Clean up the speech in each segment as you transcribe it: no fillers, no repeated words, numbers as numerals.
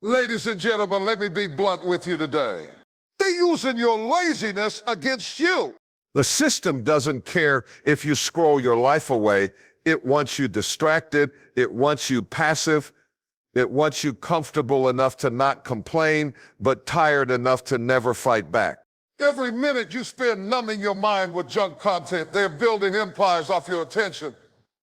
Ladies and gentlemen, let me be blunt with you today. They're using your laziness against you. The system doesn't care if you scroll your life away. It wants you distracted. It wants you passive. It wants you comfortable enough to not complain, but tired enough to never fight back. Every minute you spend numbing your mind with junk content, they're building empires off your attention.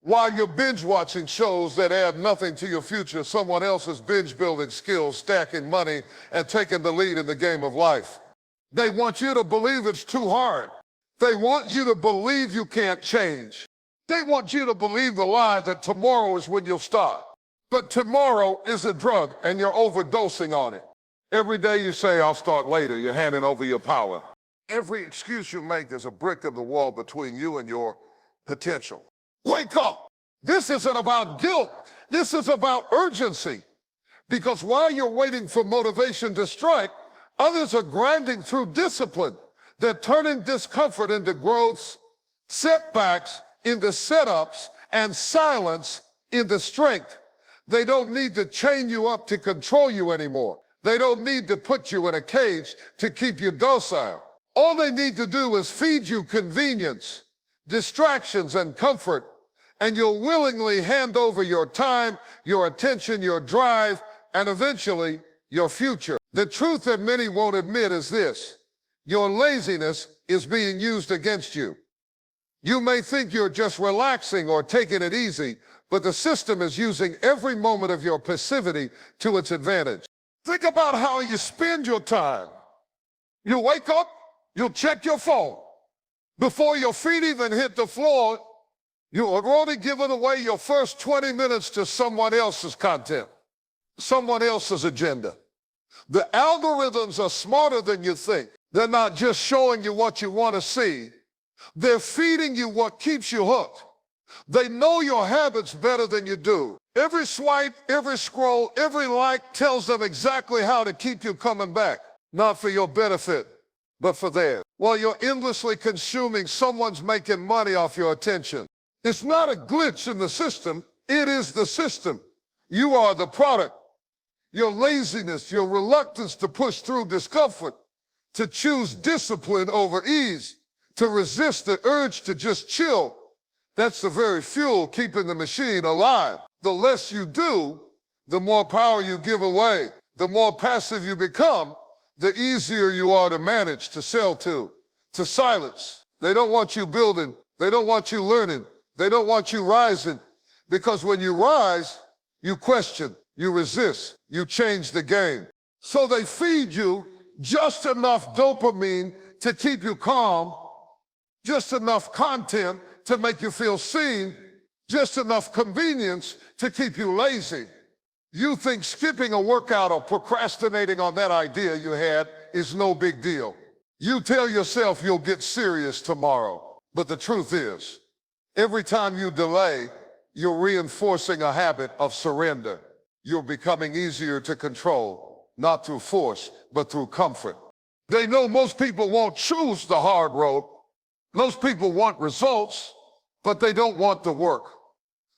While you're binge watching shows that add nothing to your future, someone else is binge building skills, stacking money, and taking the lead in the game of life. They want you to believe it's too hard. They want you to believe you can't change. They want you to believe the lie that tomorrow is when you'll start. But tomorrow is a drug and you're overdosing on it. Every day you say, I'll start later, you're handing over your power. Every excuse you make is a brick in the wall between you and your potential. Wake up. This isn't about guilt. This is about urgency. Because while you're waiting for motivation to strike, others are grinding through discipline. They're turning discomfort into growths, setbacks into setups, and silence into strength. They don't need to chain you up to control you anymore. They don't need to put you in a cage to keep you docile. All they need to do is feed you convenience, distractions, and comfort, and you'll willingly hand over your time, your attention, your drive, and eventually your future. The truth that many won't admit is this: your laziness is being used against you. You may think you're just relaxing or taking it easy, but the system is using every moment of your passivity to its advantage. Think about how you spend your time. You wake up, you'll check your phone. Before your feet even hit the floor, you have already given away your first 20 minutes to someone else's content, someone else's agenda. The algorithms are smarter than you think. They're not just showing you what you want to see. They're feeding you what keeps you hooked. They know your habits better than you do. Every swipe, every scroll, every like tells them exactly how to keep you coming back. Not for your benefit, but for theirs. While you're endlessly consuming, someone's making money off your attention. It's not a glitch in the system. It is the system. You are the product. Your laziness, your reluctance to push through discomfort, to choose discipline over ease, to resist the urge to just chill, that's the very fuel keeping the machine alive. The less you do, the more power you give away. The more passive you become, the easier you are to manage, to sell to silence. They don't want you building. They don't want you learning. They don't want you rising. Because when you rise, you question, you resist, you change the game. So they feed you just enough dopamine to keep you calm, just enough content to make you feel seen, just enough convenience to keep you lazy. You think skipping a workout or procrastinating on that idea you had is no big deal. You tell yourself you'll get serious tomorrow. But the truth is, every time you delay, you're reinforcing a habit of surrender. You're becoming easier to control, not through force, but through comfort. They know most people won't choose the hard road. Most people want results, but they don't want the work.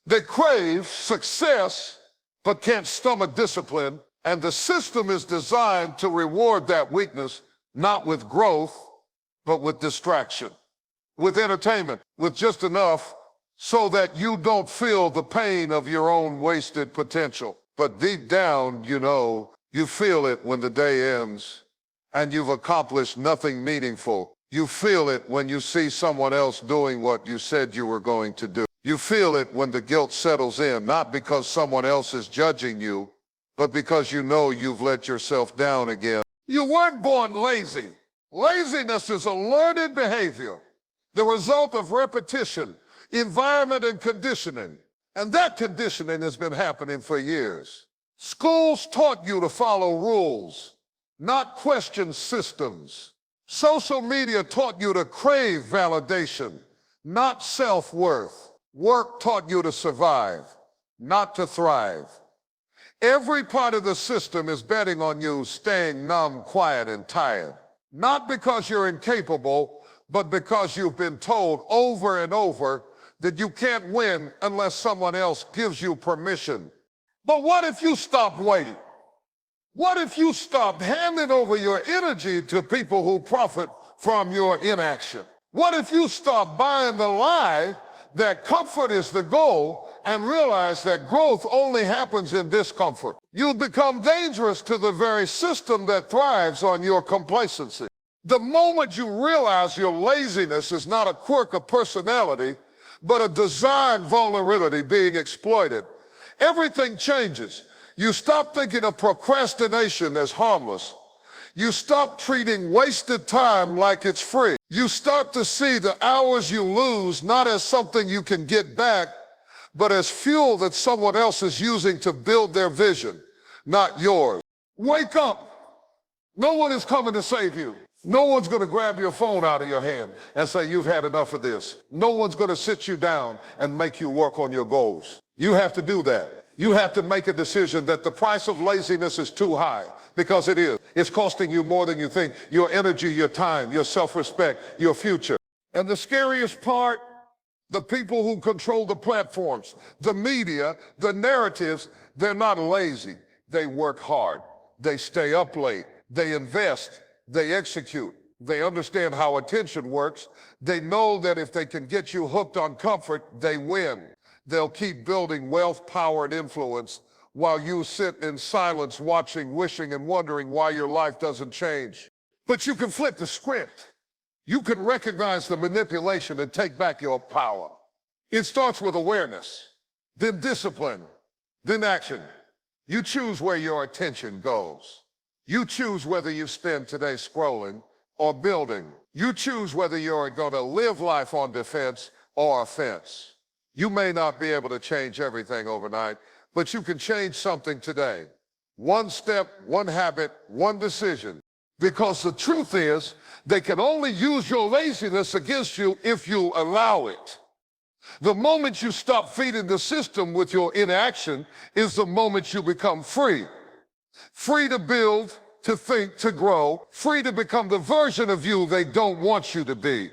They crave success, but can't stomach discipline. And the system is designed to reward that weakness, not with growth, but with distraction, with entertainment, with just enough so that you don't feel the pain of your own wasted potential. But deep down, you feel it when the day ends and you've accomplished nothing meaningful. You feel it when you see someone else doing what you said you were going to do. You feel it when the guilt settles in, not because someone else is judging you, but because you know you've let yourself down again. You weren't born lazy. Laziness is a learned behavior, the result of repetition, environment, and conditioning. And that conditioning has been happening for years. Schools taught you to follow rules, not question systems. Social media taught you to crave validation, not self-worth. Work taught you to survive, not to thrive. Every part of the system is betting on you staying numb, quiet, and tired. Not because you're incapable, but because you've been told over and over that you can't win unless someone else gives you permission. But what if you stopped waiting? What if you stopped handing over your energy to people who profit from your inaction? What if you stopped buying the lie that comfort is the goal and realize that growth only happens in discomfort? You'll become dangerous to the very system that thrives on your complacency. The moment you realize your laziness is not a quirk of personality, but a design vulnerability being exploited, everything changes. You stop thinking of procrastination as harmless. You stop treating wasted time like it's free. You start to see the hours you lose not as something you can get back, but as fuel that someone else is using to build their vision, not yours. Wake up. No one is coming to save you. No one's going to grab your phone out of your hand and say, you've had enough of this. No one's going to sit you down and make you work on your goals. You have to do that. You have to make a decision that the price of laziness is too high, because it is. It's costing you more than you think. Your energy, your time, your self-respect, your future. And the scariest part, the people who control the platforms, the media, the narratives, they're not lazy. They work hard. They stay up late. They invest. They execute. They understand how attention works. They know that if they can get you hooked on comfort, they win. They'll keep building wealth, power, and influence while you sit in silence watching, wishing, and wondering why your life doesn't change. But you can flip the script. You can recognize the manipulation and take back your power. It starts with awareness, then discipline, then action. You choose where your attention goes. You choose whether you spend today scrolling or building. You choose whether you're going to live life on defense or offense. You may not be able to change everything overnight, but you can change something today. One step, one habit, one decision. Because the truth is, they can only use your laziness against you if you allow it. The moment you stop feeding the system with your inaction is the moment you become free. Free to build, to think, to grow. Free to become the version of you they don't want you to be.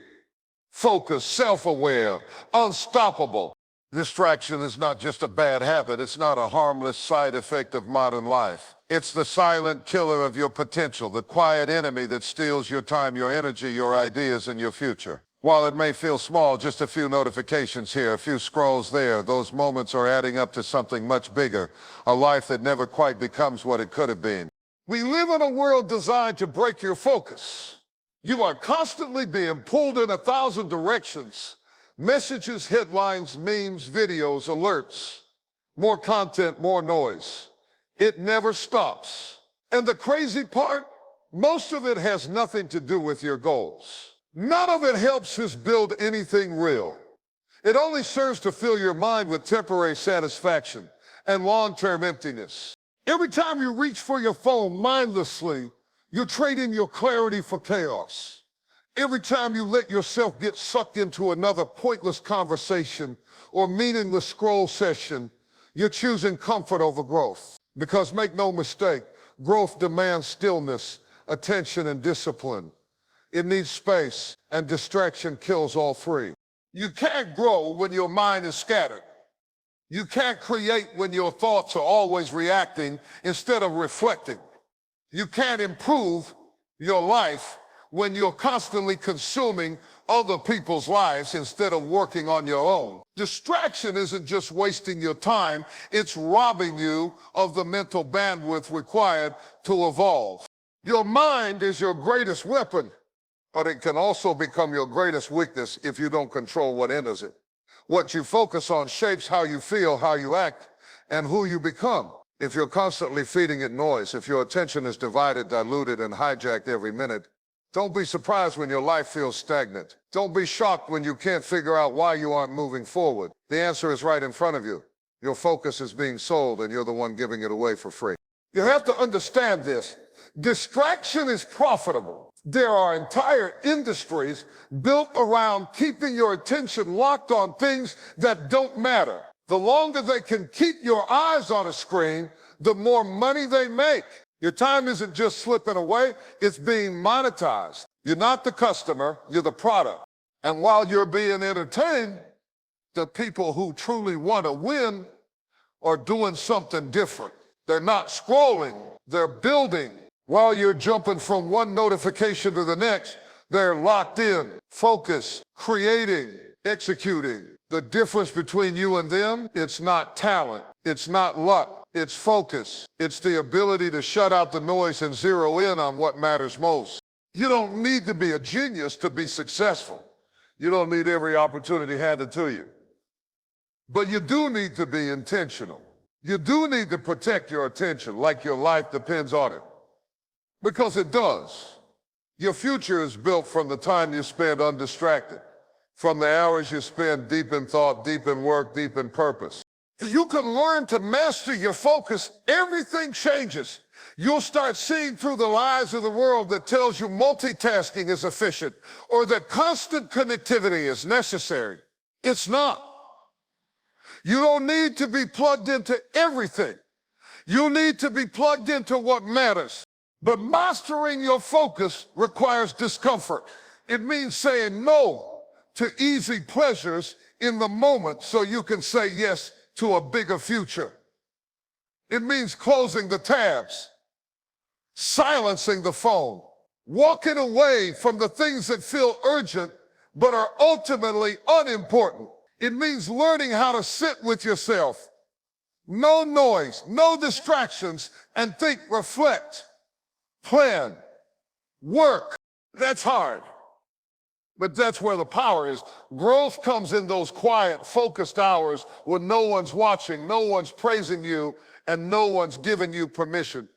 Focused, self-aware, unstoppable. Distraction is not just a bad habit. It's not a harmless side effect of modern life. It's the silent killer of your potential, the quiet enemy that steals your time, your energy, your ideas, and your future. While it may feel small, just a few notifications here, a few scrolls there, those moments are adding up to something much bigger, a life that never quite becomes what it could have been. We live in a world designed to break your focus. You are constantly being pulled in 1,000 directions. Messages, headlines, memes, videos, alerts. More content, more noise. It never stops. And the crazy part, most of it has nothing to do with your goals. None of it helps us build anything real. It only serves to fill your mind with temporary satisfaction and long-term emptiness. Every time you reach for your phone mindlessly, you're trading your clarity for chaos. Every time you let yourself get sucked into another pointless conversation or meaningless scroll session, you're choosing comfort over growth. Because make no mistake, growth demands stillness, attention, and discipline. It needs space, and distraction kills all three. You can't grow when your mind is scattered. You can't create when your thoughts are always reacting instead of reflecting. You can't improve your life when you're constantly consuming other people's lives instead of working on your own. Distraction isn't just wasting your time, it's robbing you of the mental bandwidth required to evolve. Your mind is your greatest weapon, but it can also become your greatest weakness if you don't control what enters it. What you focus on shapes how you feel, how you act, and who you become. If you're constantly feeding it noise, if your attention is divided, diluted, and hijacked every minute, don't be surprised when your life feels stagnant. Don't be shocked when you can't figure out why you aren't moving forward. The answer is right in front of you. Your focus is being sold, and you're the one giving it away for free. You have to understand this. Distraction is profitable. There are entire industries built around keeping your attention locked on things that don't matter. The longer they can keep your eyes on a screen, the more money they make. Your time isn't just slipping away, it's being monetized. You're not the customer, you're the product. And while you're being entertained, the people who truly want to win are doing something different. They're not scrolling, they're building. While you're jumping from one notification to the next, they're locked in, focused, creating, executing. The difference between you and them, it's not talent, it's not luck, it's focus. It's the ability to shut out the noise and zero in on what matters most. You don't need to be a genius to be successful. You don't need every opportunity handed to you. But you do need to be intentional. You do need to protect your attention like your life depends on it. Because it does. Your future is built from the time you spend undistracted, from the hours you spend deep in thought, deep in work, deep in purpose. If you can learn to master your focus, everything changes. You'll start seeing through the lies of the world that tells you multitasking is efficient or that constant connectivity is necessary. It's not. You don't need to be plugged into everything. You need to be plugged into what matters. But mastering your focus requires discomfort. It means saying no to easy pleasures in the moment so you can say yes to a bigger future. It means closing the tabs, silencing the phone, walking away from the things that feel urgent but are ultimately unimportant. It means learning how to sit with yourself, no noise, no distractions, and think, reflect, plan, work. That's hard, but that's where the power is. Growth comes in those quiet, focused hours when no one's watching, no one's praising you, and no one's giving you permission.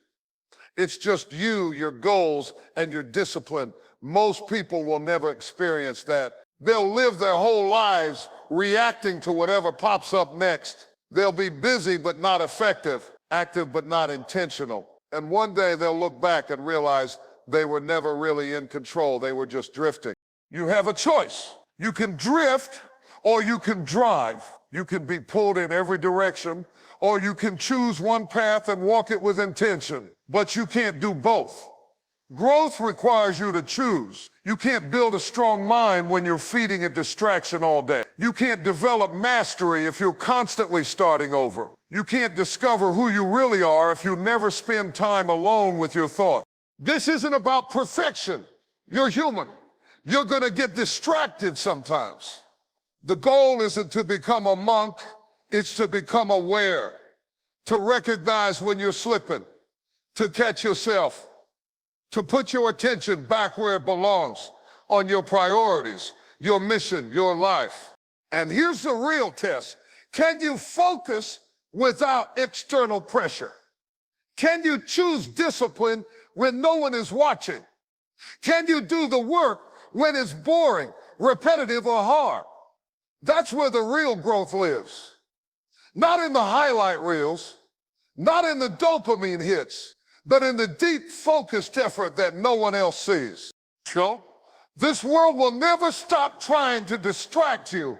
It's just you, your goals, and your discipline. Most people will never experience that. They'll live their whole lives reacting to whatever pops up next. They'll be busy but not effective, active but not intentional. And one day they'll look back and realize they were never really in control. They were just drifting. You have a choice. You can drift or you can drive. You can be pulled in every direction, or you can choose one path and walk it with intention. But you can't do both. Growth requires you to choose. You can't build a strong mind when you're feeding a distraction all day. You can't develop mastery if you're constantly starting over. You can't discover who you really are if you never spend time alone with your thoughts. This isn't about perfection. You're human. You're going to get distracted sometimes. The goal isn't to become a monk. It's to become aware, to recognize when you're slipping, to catch yourself, to put your attention back where it belongs, on your priorities, your mission, your life. And here's the real test. Can you focus without external pressure? Can you choose discipline when no one is watching? Can you do the work when it's boring, repetitive, or hard? That's where the real growth lives. Not in the highlight reels, not in the dopamine hits, but in the deep, focused effort that no one else sees. So, this world will never stop trying to distract you.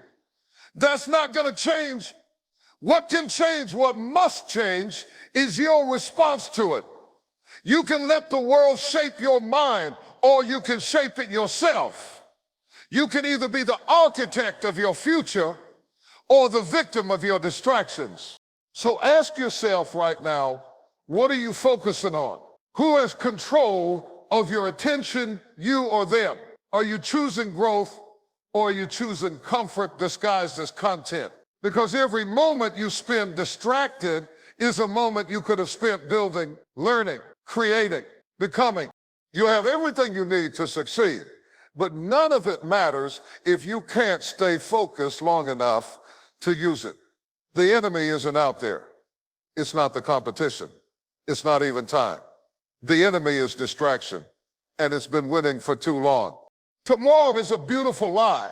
That's not going to change. What can change, what must change, is your response to it. You can let the world shape your mind, or you can shape it yourself. You can either be the architect of your future or the victim of your distractions. So ask yourself right now, what are you focusing on? Who has control of your attention, you or them? Are you choosing growth, or are you choosing comfort disguised as content? Because every moment you spend distracted is a moment you could have spent building, learning, creating, becoming. You have everything you need to succeed, but none of it matters if you can't stay focused long enough to use it. The enemy isn't out there. It's not the competition. It's not even time. The enemy is distraction, and it's been winning for too long. Tomorrow is a beautiful lie.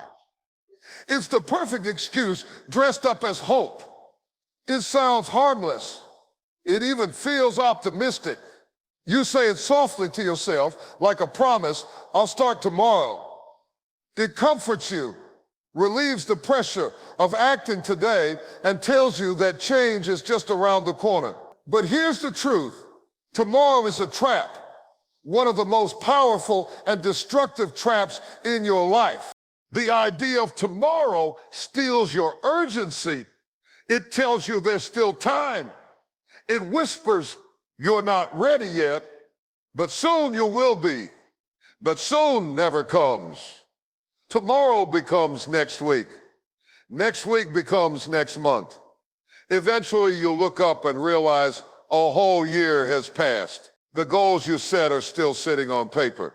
It's the perfect excuse dressed up as hope. It sounds harmless. It even feels optimistic. You say it softly to yourself, like a promise, I'll start tomorrow. It comforts you, relieves the pressure of acting today, and tells you that change is just around the corner. But here's the truth. Tomorrow is a trap, one of the most powerful and destructive traps in your life. The idea of tomorrow steals your urgency. It tells you there's still time. It whispers, you're not ready yet, but soon you will be. But soon never comes. Tomorrow becomes next week. Next week becomes next month. Eventually you'll look up and realize a whole year has passed. The goals you set are still sitting on paper.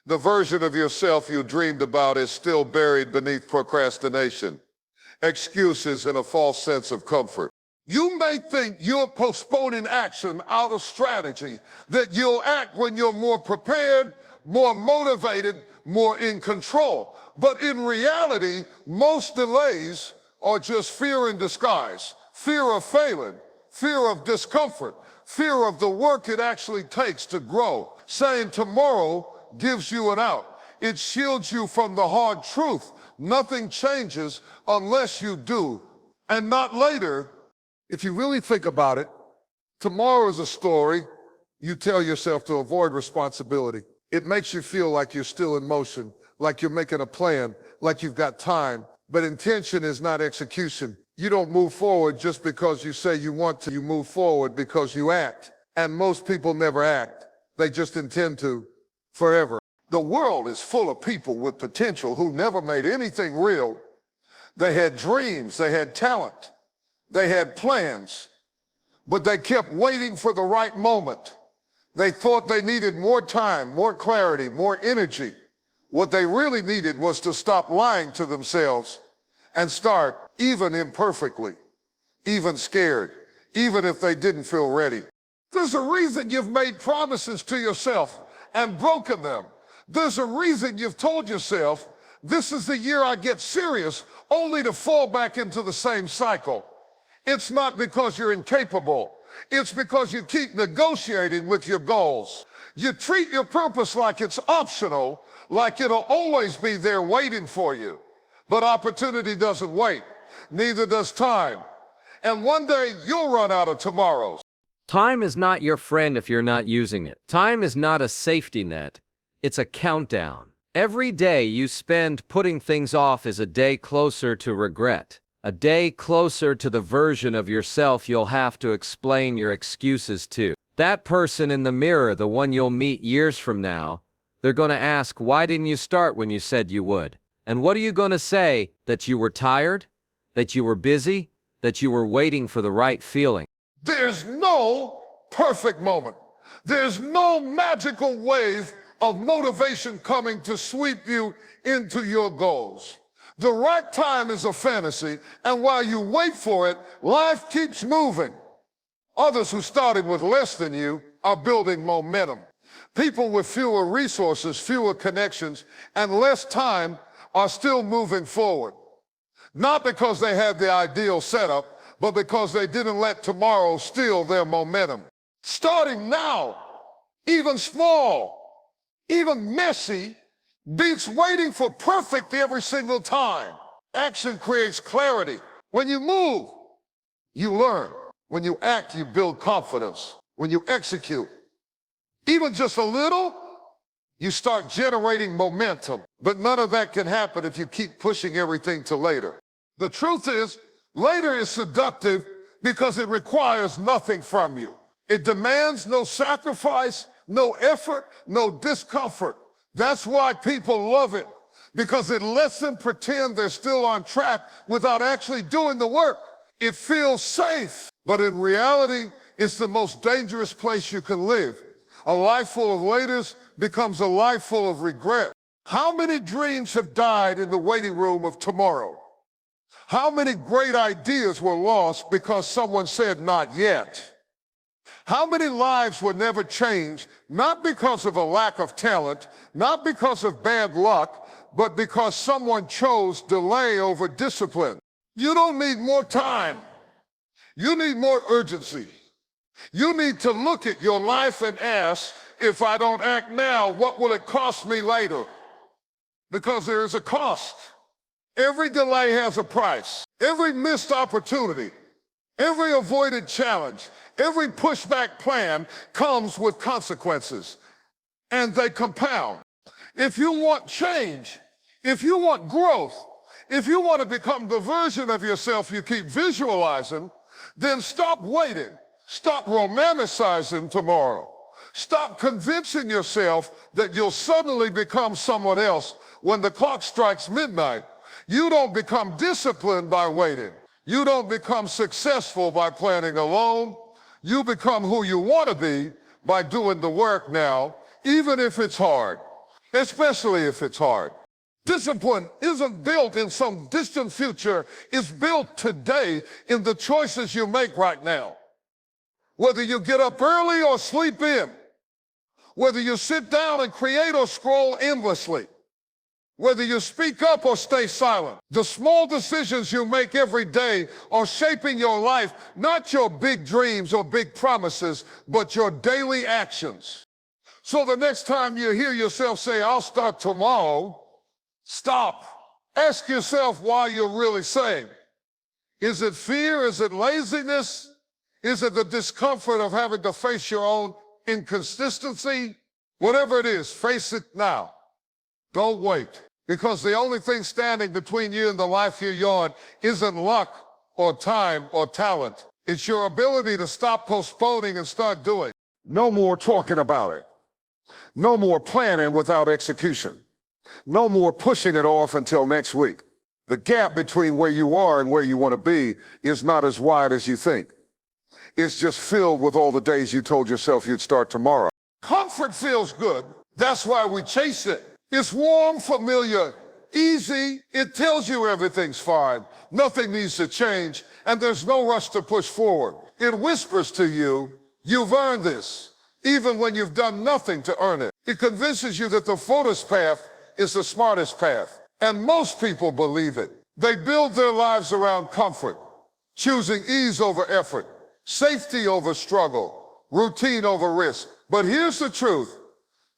The version of yourself you dreamed about is still buried beneath procrastination, excuses, and a false sense of comfort. You may think you're postponing action out of strategy, that you'll act when you're more prepared, more motivated, more in control. But in reality, most delays are just fear in disguise. Fear of failing, fear of discomfort, fear of the work it actually takes to grow. Saying tomorrow gives you an out. It shields you from the hard truth. Nothing changes unless you do, and not later. If you really think about it, tomorrow is a story you tell yourself to avoid responsibility. It makes you feel like you're still in motion, like you're making a plan, like you've got time. But intention is not execution. You don't move forward just because you say you want to. You move forward because you act. And most people never act. They just intend to forever. The world is full of people with potential who never made anything real. They had dreams, they had talent, they had plans, but they kept waiting for the right moment. They thought they needed more time, more clarity, more energy. What they really needed was to stop lying to themselves and start, even imperfectly, even scared, even if they didn't feel ready. There's a reason you've made promises to yourself and broken them. There's a reason you've told yourself, this is the year I get serious, only to fall back into the same cycle. It's not because you're incapable. It's because you keep negotiating with your goals. You treat your purpose like it's optional, like it'll always be there waiting for you. But opportunity doesn't wait. Neither does time. And one day you'll run out of tomorrows. Time is not your friend if you're not using it. Time is not a safety net. It's a countdown. Every day you spend putting things off is a day closer to regret. A day closer to the version of yourself you'll have to explain your excuses to. That person in the mirror, the one you'll meet years from now, they're going to ask, why didn't you start when you said you would? And what are you going to say? That you were tired? That you were busy? That you were waiting for the right feeling? There's no perfect moment. There's no magical wave of motivation coming to sweep you into your goals. The right time is a fantasy, and while you wait for it, life keeps moving. Others who started with less than you are building momentum. People with fewer resources, fewer connections, and less time are still moving forward. Not because they had the ideal setup, but because they didn't let tomorrow steal their momentum. Starting now, even small, even messy, beats waiting for perfect every single time. Action creates clarity. When you move, you learn. When you act, you build confidence. When you execute, even just a little, you start generating momentum. But none of that can happen if you keep pushing everything to later. The truth is, later is seductive because it requires nothing from you. It demands no sacrifice, no effort, no discomfort. That's why people love it, because it lets them pretend they're still on track without actually doing the work. It feels safe, but in reality, it's the most dangerous place you can live. A life full of laters becomes a life full of regret. How many dreams have died in the waiting room of tomorrow? How many great ideas were lost because someone said not yet? How many lives were never changed, not because of a lack of talent, not because of bad luck, but because someone chose delay over discipline? You don't need more time. You need more urgency. You need to look at your life and ask, if I don't act now, what will it cost me later? Because there is a cost. Every delay has a price. Every missed opportunity, every avoided challenge, every pushback plan comes with consequences, and they compound. If you want change, if you want growth, if you want to become the version of yourself you keep visualizing, then stop waiting. Stop romanticizing tomorrow. Stop convincing yourself that you'll suddenly become someone else when the clock strikes midnight. You don't become disciplined by waiting. You don't become successful by planning alone. You become who you want to be by doing the work now, even if it's hard, especially if it's hard. Discipline isn't built in some distant future. It's built today in the choices you make right now. Whether you get up early or sleep in, whether you sit down and create or scroll endlessly, whether you speak up or stay silent, the small decisions you make every day are shaping your life, not your big dreams or big promises, but your daily actions. So the next time you hear yourself say, "I'll start tomorrow," stop. Ask yourself why you're really saying. Is it fear? Is it laziness? Is it the discomfort of having to face your own inconsistency? Whatever it is, face it now. Don't wait. Because the only thing standing between you and the life you're young isn't luck or time or talent. It's your ability to stop postponing and start doing. No more talking about it. No more planning without execution. No more pushing it off until next week. The gap between where you are and where you want to be is not as wide as you think. It's just filled with all the days you told yourself you'd start tomorrow. Comfort feels good. That's why we chase it. It's warm, familiar, easy. It tells you everything's fine. Nothing needs to change, and there's no rush to push forward. It whispers to you, "You've earned this," even when you've done nothing to earn it. It convinces you that the shortest path is the smartest path. And most people believe it. They build their lives around comfort, choosing ease over effort, safety over struggle, routine over risk. But here's the truth.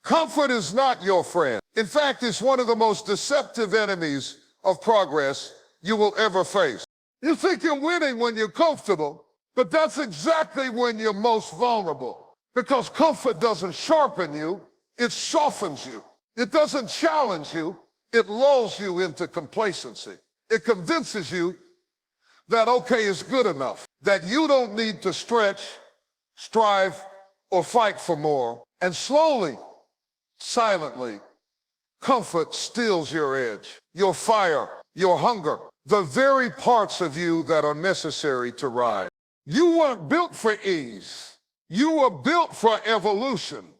Comfort is not your friend. In fact, it's one of the most deceptive enemies of progress you will ever face. You think you're winning when you're comfortable, but that's exactly when you're most vulnerable. Because comfort doesn't sharpen you, it softens you. It doesn't challenge you, it lulls you into complacency. It convinces you that okay is good enough, that you don't need to stretch, strive, or fight for more. And slowly, silently, comfort steals your edge, your fire, your hunger, the very parts of you that are necessary to rise. You weren't built for ease. You were built for evolution.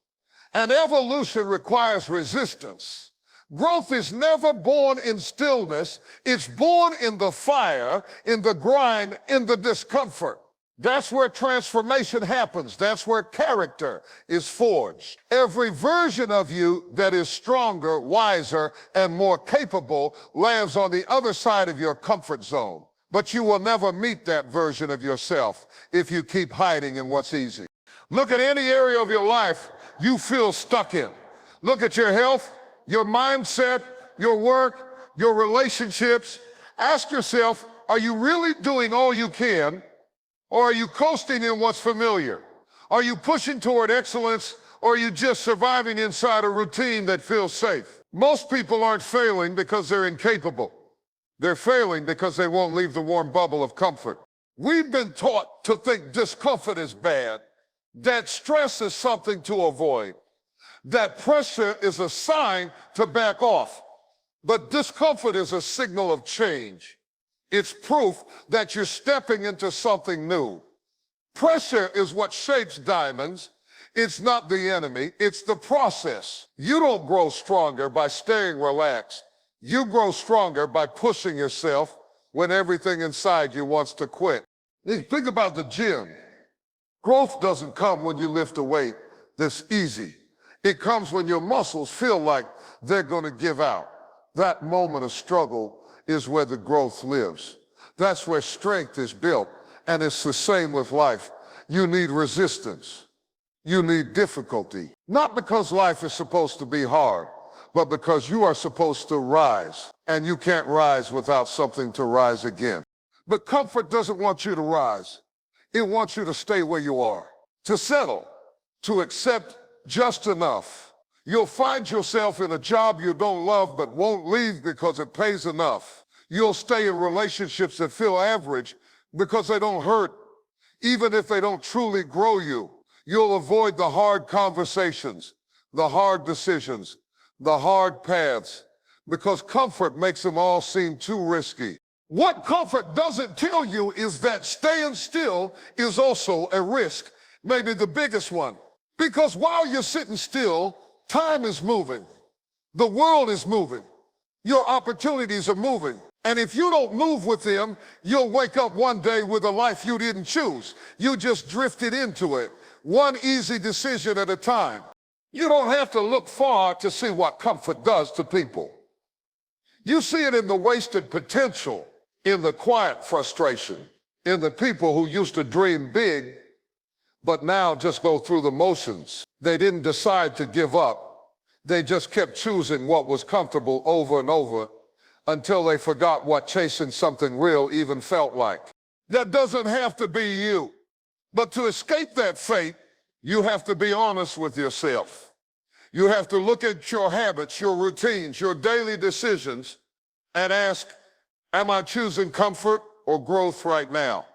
And evolution requires resistance. Growth is never born in stillness. It's born in the fire, in the grind, in the discomfort. That's where transformation happens. That's where character is forged. Every version of you that is stronger, wiser, and more capable lands on the other side of your comfort zone. But you will never meet that version of yourself if you keep hiding in what's easy. Look at any area of your life you feel stuck in. Look at your health, your mindset, your work, your relationships. Ask yourself, are you really doing all you can? Or are you coasting in what's familiar? Are you pushing toward excellence, or are you just surviving inside a routine that feels safe? Most people aren't failing because they're incapable. They're failing because they won't leave the warm bubble of comfort. We've been taught to think discomfort is bad, that stress is something to avoid, that pressure is a sign to back off. But discomfort is a signal of change. It's proof that you're stepping into something new. Pressure is what shapes diamonds. It's not the enemy, it's the process. You don't grow stronger by staying relaxed. You grow stronger by pushing yourself when everything inside you wants to quit. Think about the gym. Growth doesn't come when you lift a weight that's easy. It comes when your muscles feel like they're going to give out. That moment of struggle is where the growth lives. That's where strength is built, and it's the same with life. You need resistance. You need difficulty. Not because life is supposed to be hard, but because you are supposed to rise, and you can't rise without something to rise again. But comfort doesn't want you to rise. It wants you to stay where you are, to settle, to accept just enough. You'll find yourself in a job you don't love but won't leave because it pays enough. You'll stay in relationships that feel average because they don't hurt. Even if they don't truly grow you, you'll avoid the hard conversations, the hard decisions, the hard paths, because comfort makes them all seem too risky. What comfort doesn't tell you is that staying still is also a risk, maybe the biggest one. Because while you're sitting still, time is moving. The world is moving. Your opportunities are moving. And if you don't move with them, you'll wake up one day with a life you didn't choose. You just drifted into it, one easy decision at a time. You don't have to look far to see what comfort does to people. You see it in the wasted potential, in the quiet frustration, in the people who used to dream big, but now just go through the motions. They didn't decide to give up. They just kept choosing what was comfortable over and over until they forgot what chasing something real even felt like. That doesn't have to be you. But to escape that fate, you have to be honest with yourself. You have to look at your habits, your routines, your daily decisions, and ask, am I choosing comfort or growth right now?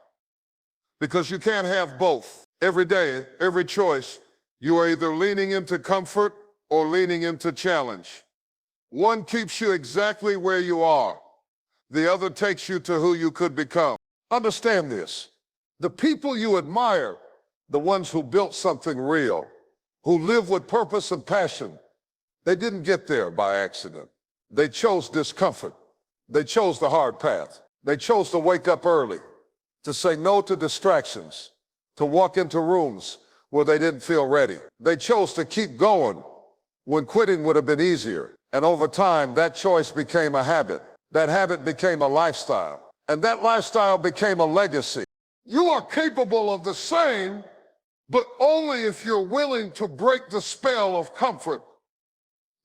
Because you can't have both. Every day, every choice, you are either leaning into comfort or leaning into challenge. One keeps you exactly where you are. The other takes you to who you could become. Understand this. The people you admire, the ones who built something real, who live with purpose and passion, they didn't get there by accident. They chose discomfort. They chose the hard path. They chose to wake up early, to say no to distractions, to walk into rooms where they didn't feel ready. They chose to keep going when quitting would have been easier. And over time, that choice became a habit. That habit became a lifestyle. And that lifestyle became a legacy. You are capable of the same, but only if you're willing to break the spell of comfort.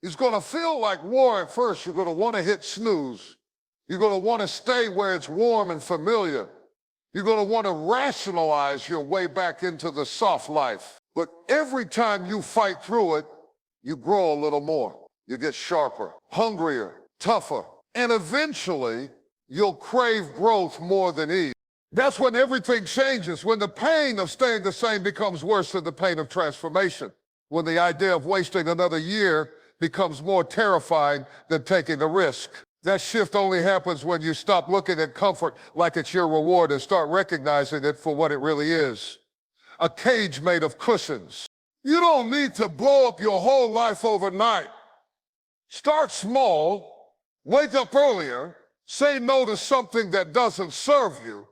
It's going to feel like war at first. You're going to want to hit snooze. You're going to want to stay where it's warm and familiar. You're going to want to rationalize your way back into the soft life. But every time you fight through it, you grow a little more. You get sharper, hungrier, tougher, and eventually you'll crave growth more than ease. That's when everything changes, when the pain of staying the same becomes worse than the pain of transformation, when the idea of wasting another year becomes more terrifying than taking a risk. That shift only happens when you stop looking at comfort like it's your reward and start recognizing it for what it really is. A cage made of cushions. You don't need to blow up your whole life overnight. Start small, wake up earlier, say no to something that doesn't serve you,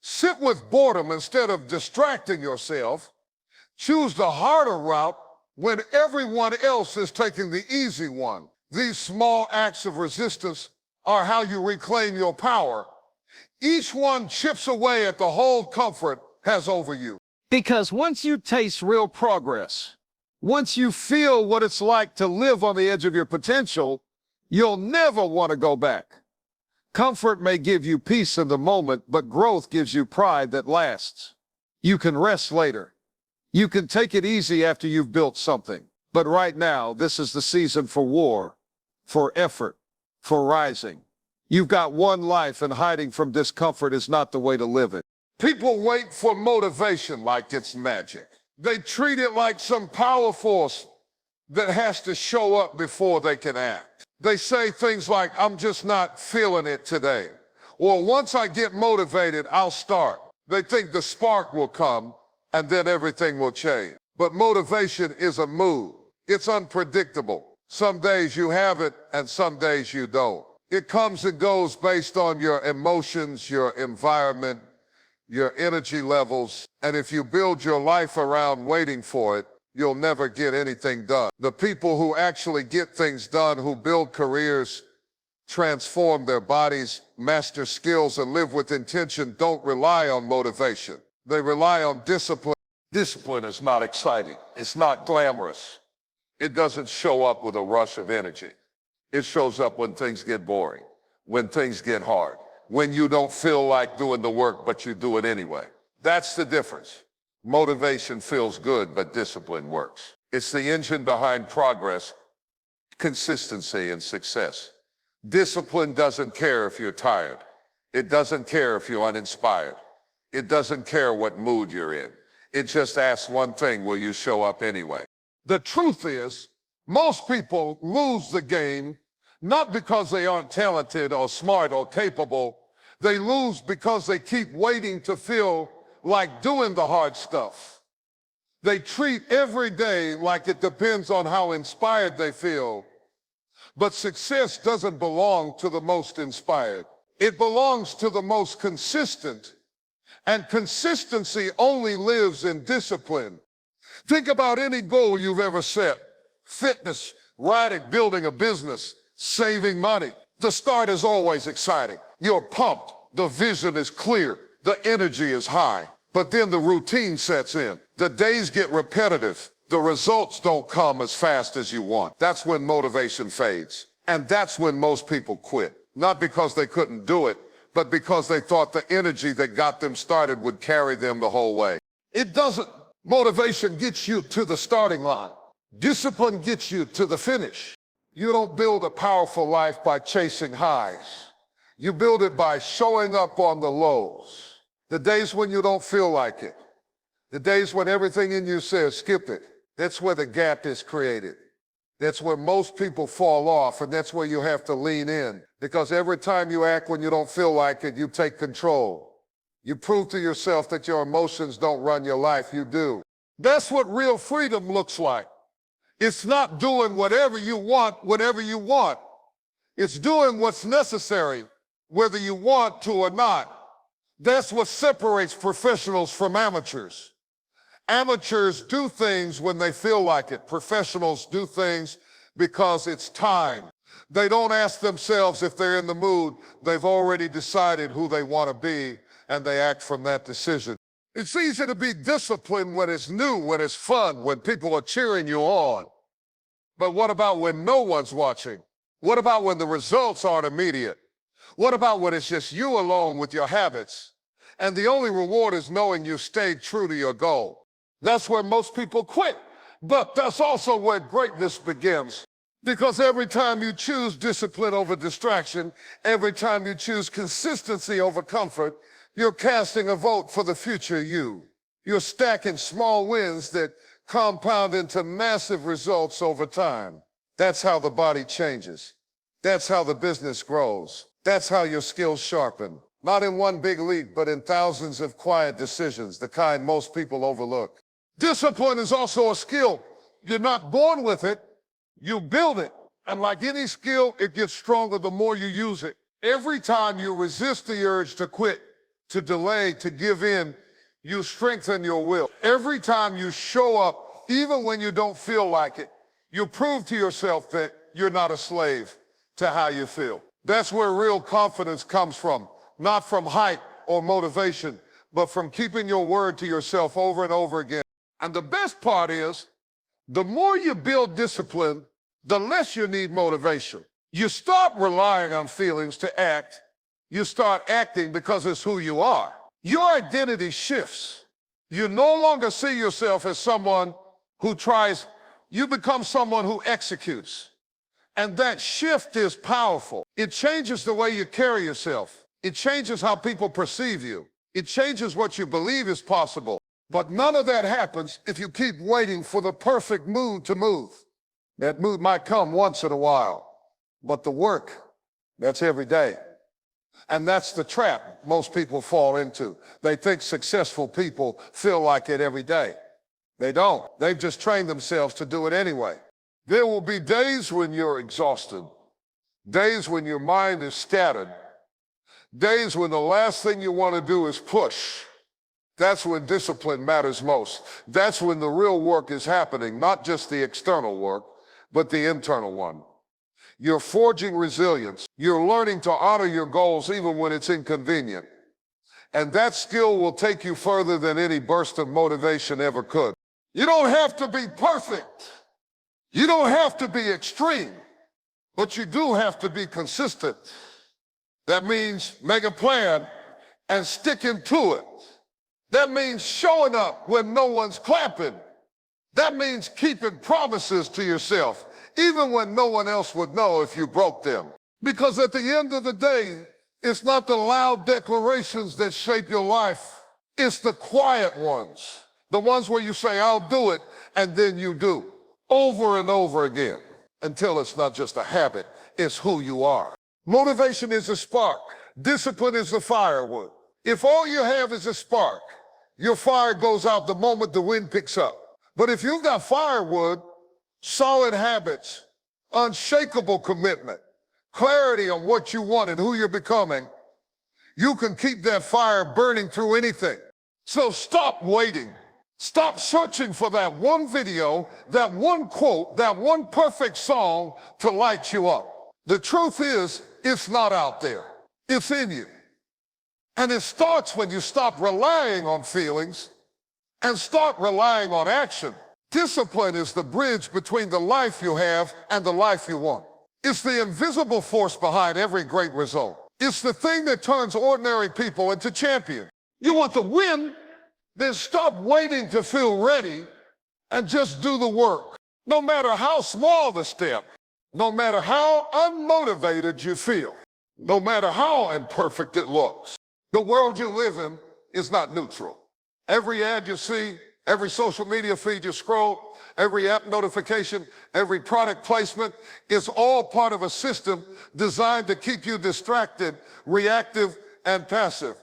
sit with boredom instead of distracting yourself, choose the harder route when everyone else is taking the easy one. These small acts of resistance are how you reclaim your power. Each one chips away at the hold comfort has over you. Because once you taste real progress, once you feel what it's like to live on the edge of your potential, you'll never want to go back. Comfort may give you peace in the moment, but growth gives you pride that lasts. You can rest later. You can take it easy after you've built something. But right now, this is the season for war, for effort, for rising. You've got one life, and hiding from discomfort is not the way to live it. People wait for motivation like it's magic. They treat it like some power force that has to show up before they can act. They say things like, I'm just not feeling it today. Or once I get motivated, I'll start. They think the spark will come and then everything will change. But motivation is a mood. It's unpredictable. Some days you have it and some days you don't. It comes and goes based on your emotions, your environment, your energy levels, and if you build your life around waiting for it, you'll never get anything done. The people who actually get things done, who build careers, transform their bodies, master skills, and live with intention, don't rely on motivation. They rely on discipline. Discipline is not exciting. It's not glamorous. It doesn't show up with a rush of energy. It shows up when things get boring, when things get hard, when you don't feel like doing the work, but you do it anyway. That's the difference. Motivation feels good, but discipline works. It's the engine behind progress, consistency, and success. Discipline doesn't care if you're tired. It doesn't care if you're uninspired. It doesn't care what mood you're in. It just asks one thing: will you show up anyway? The truth is, most people lose the game not because they aren't talented or smart or capable. They lose because they keep waiting to feel like doing the hard stuff. They treat every day like it depends on how inspired they feel. But success doesn't belong to the most inspired. It belongs to the most consistent. And consistency only lives in discipline. Think about any goal you've ever set: fitness, writing, building a business, saving money. The start is always exciting. You're pumped. The vision is clear. The energy is high. But then the routine sets in. The days get repetitive. The results don't come as fast as you want. That's when motivation fades. And that's when most people quit. Not because they couldn't do it, but because they thought the energy that got them started would carry them the whole way. It doesn't. Motivation gets you to the starting line. Discipline gets you to the finish. You don't build a powerful life by chasing highs. You build it by showing up on the lows. The days when you don't feel like it. The days when everything in you says, skip it. That's where the gap is created. That's where most people fall off, and that's where you have to lean in. Because every time you act when you don't feel like it, you take control. You prove to yourself that your emotions don't run your life, you do. That's what real freedom looks like. It's not doing whatever you want whenever you want. It's doing what's necessary, whether you want to or not. That's what separates professionals from amateurs. Amateurs do things when they feel like it. Professionals do things because it's time. They don't ask themselves if they're in the mood. They've already decided who they want to be, and they act from that decision. It's easy to be disciplined when it's new, when it's fun, when people are cheering you on. But what about when no one's watching? What about when the results aren't immediate? What about when it's just you alone with your habits, and the only reward is knowing you stayed true to your goal? That's where most people quit. But that's also where greatness begins. Because every time you choose discipline over distraction, every time you choose consistency over comfort, you're casting a vote for the future you. You're stacking small wins that compound into massive results over time. That's how the body changes. That's how the business grows. That's how your skills sharpen. Not in one big leap, but in thousands of quiet decisions, the kind most people overlook. Discipline is also a skill. You're not born with it, you build it. And like any skill, it gets stronger the more you use it. Every time you resist the urge to quit, to delay, to give in, you strengthen your will. Every time you show up, even when you don't feel like it, you prove to yourself that you're not a slave to how you feel. That's where real confidence comes from, not from hype or motivation, but from keeping your word to yourself over and over again. And the best part is, the more you build discipline, the less you need motivation. You stop relying on feelings to act. You start acting because it's who you are. Your identity shifts. You no longer see yourself as someone who tries. You become someone who executes. And that shift is powerful. It changes the way you carry yourself. It changes how people perceive you. It changes what you believe is possible. But none of that happens if you keep waiting for the perfect mood to move. That mood might come once in a while, but the work, that's every day. And that's the trap most people fall into. They think successful people feel like it every day. They don't. They've just trained themselves to do it anyway. There will be days when you're exhausted, days when your mind is scattered, days when the last thing you want to do is push. That's when discipline matters most. That's when the real work is happening, not just the external work, but the internal one. You're forging resilience. You're learning to honor your goals even when it's inconvenient. And that skill will take you further than any burst of motivation ever could. You don't have to be perfect. You don't have to be extreme, but you do have to be consistent. That means make a plan and sticking to it. That means showing up when no one's clapping. That means keeping promises to yourself, even when no one else would know if you broke them. Because at the end of the day, it's not the loud declarations that shape your life. It's the quiet ones, the ones where you say, I'll do it, and then you do, over and over again, until it's not just a habit, it's who you are. Motivation is a spark. Discipline is the firewood. If all you have is a spark, your fire goes out the moment the wind picks up. But if you've got firewood, solid habits, unshakable commitment, clarity on what you want and who you're becoming, you can keep that fire burning through anything. So stop waiting. Stop searching for that one video, that one quote, that one perfect song to light you up. The truth is, it's not out there. It's in you. And it starts when you stop relying on feelings and start relying on action. Discipline is the bridge between the life you have and the life you want. It's the invisible force behind every great result. It's the thing that turns ordinary people into champions. You want to win? Then stop waiting to feel ready and just do the work. No matter how small the step, no matter how unmotivated you feel, no matter how imperfect it looks, the world you live in is not neutral. Every ad you see, every social media feed you scroll, every app notification, every product placement is all part of a system designed to keep you distracted, reactive, and passive.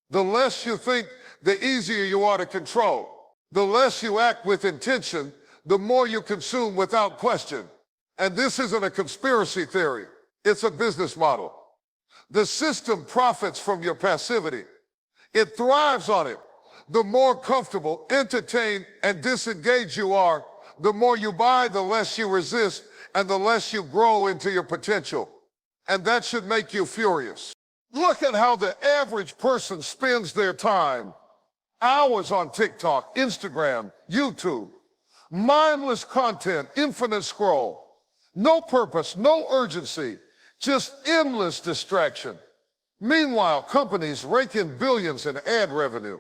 The less you think, the easier you are to control. The less you act with intention, the more you consume without question. And this isn't a conspiracy theory. It's a business model. The system profits from your passivity. It thrives on it. The more comfortable, entertained, and disengaged you are, the more you buy, the less you resist, and the less you grow into your potential. And that should make you furious. Look at how the average person spends their time. Hours on TikTok, Instagram, YouTube. Mindless content, infinite scroll. No purpose, no urgency, just endless distraction. Meanwhile, companies rake in billions in ad revenue.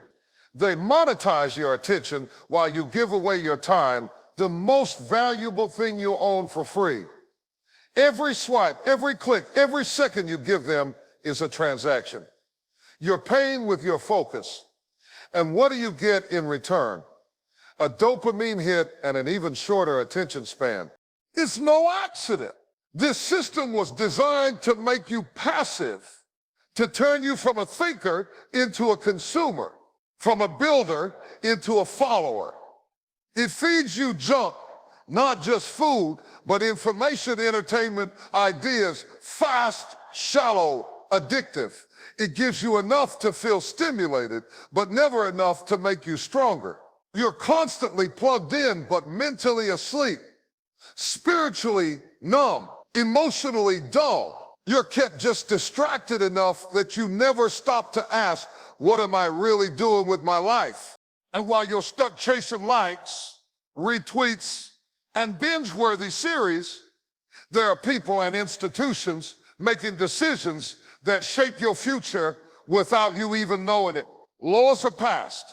They monetize your attention while you give away your time, the most valuable thing you own, for free. Every swipe, every click, every second you give them is a transaction. You're paying with your focus. And what do you get in return? A dopamine hit and an even shorter attention span. It's no accident. This system was designed to make you passive, to turn you from a thinker into a consumer, from a builder into a follower. It feeds you junk, not just food, but information, entertainment, ideas, fast, shallow, addictive. It gives you enough to feel stimulated, but never enough to make you stronger. You're constantly plugged in, but mentally asleep, spiritually numb, emotionally dull. You're kept just distracted enough that you never stop to ask, what am I really doing with my life? And while you're stuck chasing likes, retweets, and binge-worthy series, there are people and institutions making decisions that shape your future without you even knowing it. Laws are passed.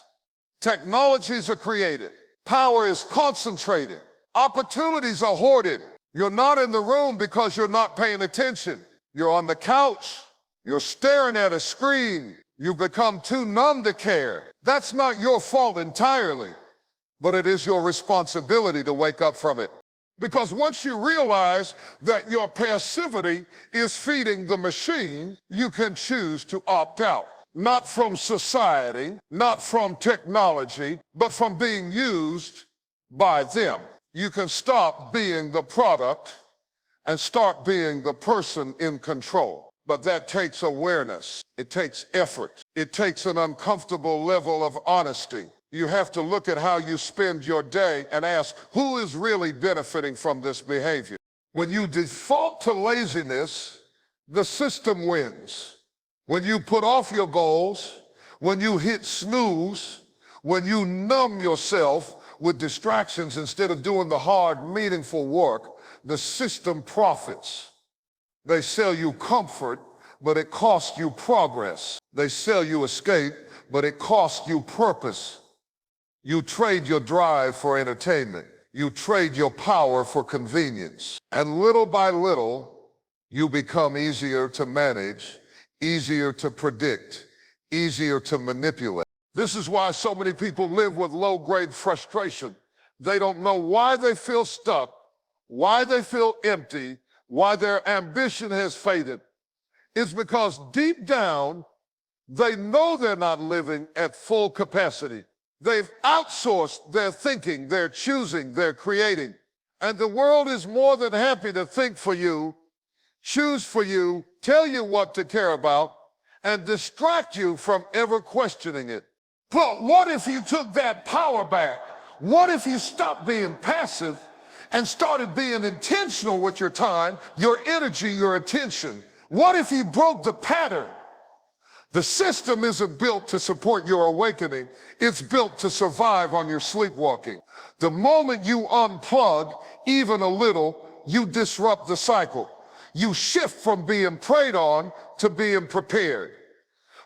Technologies are created. Power is concentrated. Opportunities are hoarded. You're not in the room because you're not paying attention. You're on the couch. You're staring at a screen. You've become too numb to care. That's not your fault entirely, but it is your responsibility to wake up from it. Because once you realize that your passivity is feeding the machine, you can choose to opt out. Not from society, not from technology, but from being used by them. You can stop being the product and start being the person in control. But that takes awareness. It takes effort. It takes an uncomfortable level of honesty. You have to look at how you spend your day and ask, who is really benefiting from this behavior? When you default to laziness, the system wins. When you put off your goals, when you hit snooze, when you numb yourself with distractions instead of doing the hard, meaningful work, the system profits. They sell you comfort, but it costs you progress. They sell you escape, but it costs you purpose. You trade your drive for entertainment. You trade your power for convenience. And little by little, you become easier to manage, easier to predict, easier to manipulate. This is why so many people live with low-grade frustration. They don't know why they feel stuck, why they feel empty, why their ambition has faded. It's because deep down, they know they're not living at full capacity. They've outsourced their thinking, their choosing, their creating. And the world is more than happy to think for you, choose for you, tell you what to care about, and distract you from ever questioning it. But what if you took that power back? What if you stopped being passive and started being intentional with your time, your energy, your attention? What if you broke the pattern? The system isn't built to support your awakening. It's built to survive on your sleepwalking. The moment you unplug even a little, you disrupt the cycle. You shift from being preyed on to being prepared,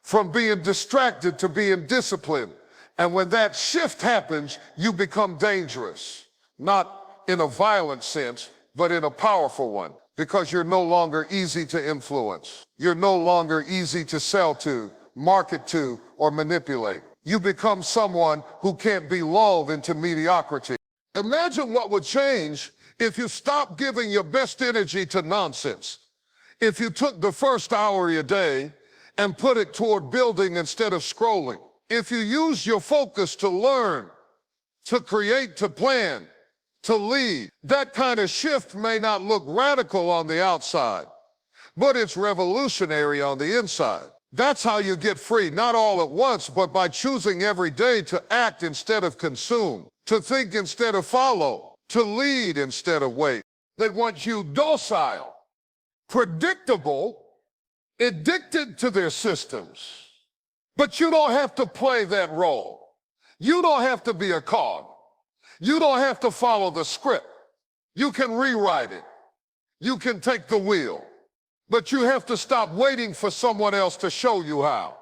from being distracted to being disciplined. And when that shift happens, you become dangerous, not in a violent sense, but in a powerful one, because you're no longer easy to influence. You're no longer easy to sell to, market to, or manipulate. You become someone who can't be lulled into mediocrity. Imagine what would change if you stopped giving your best energy to nonsense. If you took the first hour of your day and put it toward building instead of scrolling. If you use your focus to learn, to create, to plan, to lead. That kind of shift may not look radical on the outside, but it's revolutionary on the inside. That's how you get free, not all at once, but by choosing every day to act instead of consume, to think instead of follow, to lead instead of wait. They want you docile, predictable, addicted to their systems. But you don't have to play that role. You don't have to be a cog. You don't have to follow the script. You can rewrite it. You can take the wheel. But you have to stop waiting for someone else to show you how.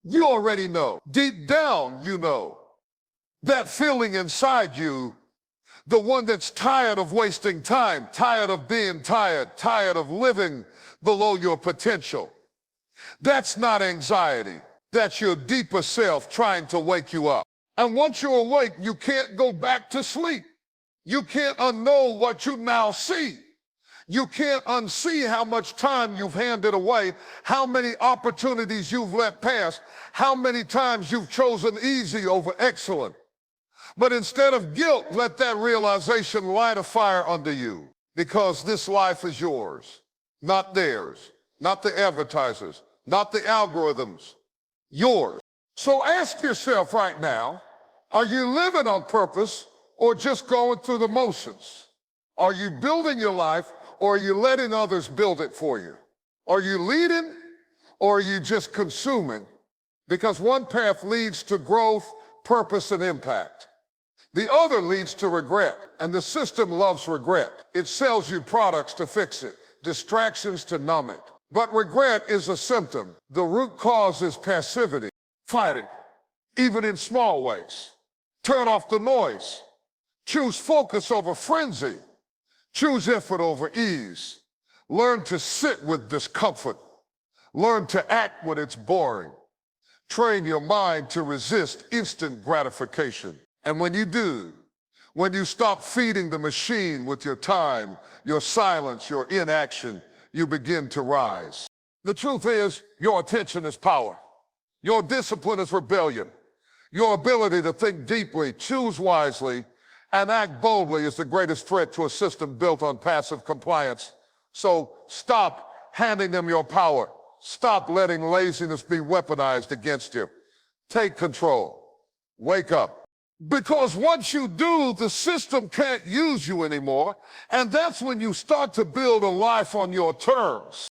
You already know. Deep down, you know. That feeling inside you, the one that's tired of wasting time, tired of being tired, tired of living below your potential. That's not anxiety. That's your deeper self trying to wake you up. And once you're awake, you can't go back to sleep. You can't unknow what you now see. You can't unsee how much time you've handed away, how many opportunities you've let pass, how many times you've chosen easy over excellent. But instead of guilt, let that realization light a fire under you, because this life is yours, not theirs, not the advertisers, not the algorithms, yours. So ask yourself right now, are you living on purpose or just going through the motions? Are you building your life or are you letting others build it for you? Are you leading or are you just consuming? Because one path leads to growth, purpose, and impact. The other leads to regret, and the system loves regret. It sells you products to fix it, distractions to numb it. But regret is a symptom. The root cause is passivity. Fight it, even in small ways. Turn off the noise. Choose focus over frenzy. Choose effort over ease. Learn to sit with discomfort. Learn to act when it's boring. Train your mind to resist instant gratification. And when you do, when you stop feeding the machine with your time, your silence, your inaction, you begin to rise. The truth is, your attention is power. Your discipline is rebellion. Your ability to think deeply, choose wisely, and act boldly is the greatest threat to a system built on passive compliance. So stop handing them your power. Stop letting laziness be weaponized against you. Take control. Wake up. Because once you do, the system can't use you anymore, and that's when you start to build a life on your terms.